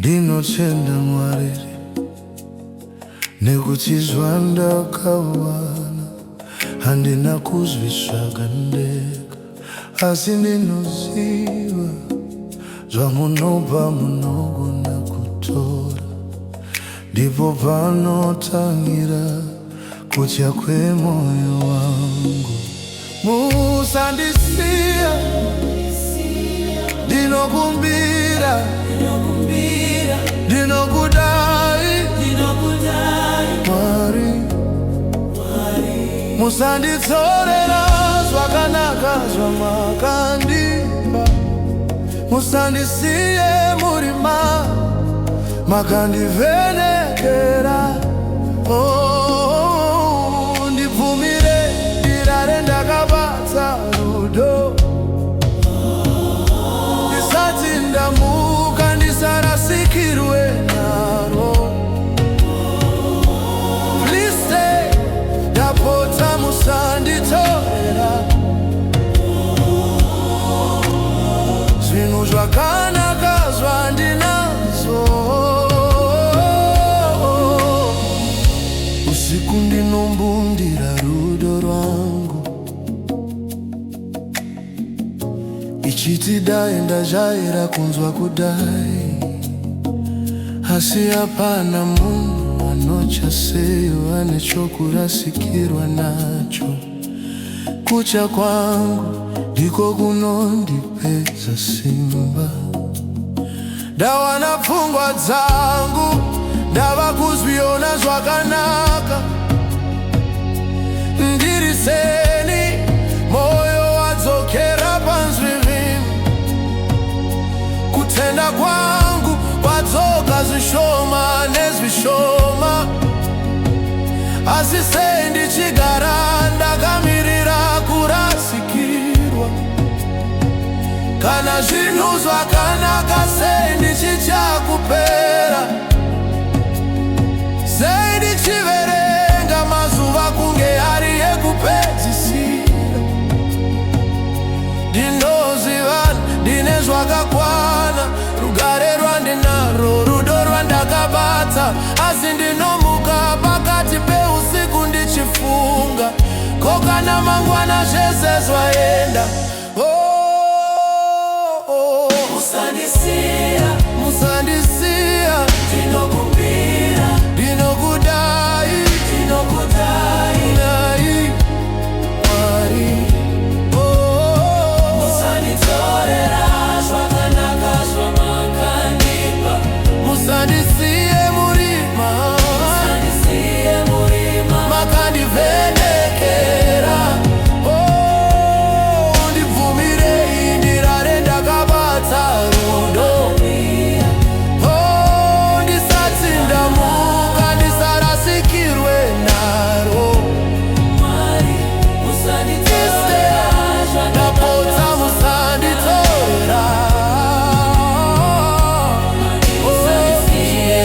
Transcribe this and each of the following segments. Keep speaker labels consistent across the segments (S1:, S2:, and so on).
S1: ndinotenda Mwari nekuchizwa ndakawana, handina kuzvitsvaga ndega, asi ndinoziva zvamunopa munogona kutora. Ndipo panotangira kutya kwemoyo wangu. Musandisiya, ndinokumbira, ndinokudai Mwari. Musanditsorera zvakanaka zvamakandipa, musandisiye murima makandivhenekera. Ndibvumire ndirare ndakabata rudo, ndisati ndamuka ndisarasikirwe naro. Please stay, ndapota musanditorera. Zvinhu zvakanaka zvandinazo, usiku ndinombumbira rudo rwangu, ichiti dai ndajaira kunzwa kudai, asi hapana munhu anochaseiva nechokurasikirwa nacho. Kucha kwangu ndiko kunondipedza simba. Ndawana pfungwa dzangu ndava kuzviona zvakanaka, ndiri seni moyo wadzokera panzvimbo. Kutenda kwangu kwadzoka zvishoma nezvishoma, asi sei ndichigara ndakamirira kurasikirwa. Kana zvinhu zvakanaka sei ndichichakupera, sei ndichiverenga mazuva kunge ari ekupedzisira. Ndinoziva ndine zvakakwana, rugare rwandinarwo, rudo rwandakabata, asi ndinomuka pakati peusiku ndichifunga, ko kana mangwana zvese zvaenda. Musandisiya, musandisiya, ndinokumbira, ndinokudai Mwari. Musanditorera zvakanaka zvamakandipa, musandisiye murima makandivhenekera. Ndibvumirei ndirare ndakabata rudo, ndisati ndamuka ndisarasikirwe naro. Ndapota musanditorera.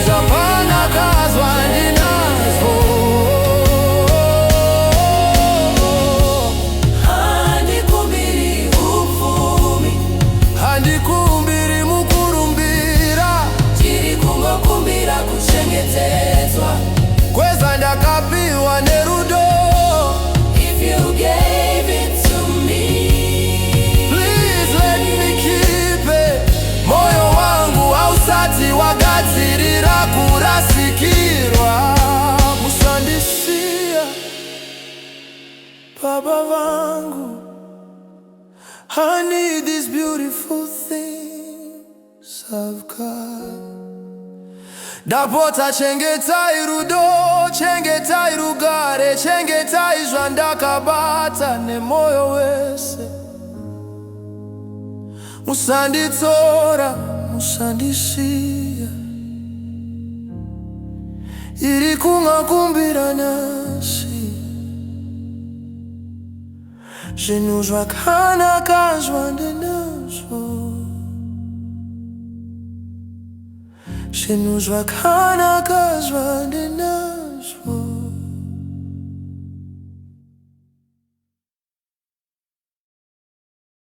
S1: Zvakanaka zvandinazo, handikumbiri upfumi, handikumbiri mukurumbira, tiri kungokumbira kuchengetedzwa kweza ndakapiwa nerudo. If you gave it to me, please let me keep it. Moyo wangu hausati wagadzirira kurasikirwa. Musandisiya Baba vangu, I need these beautiful things I've got. Ndapota chengetai rudo, chengetai rugare, chengetai zvandakabata nemoyo wese. Musanditora, musandisiya, iri kungakumbira nasi. Zvinhu zvakanaka zvandinazvo, zvinhu zvakanaka zvandinazvo.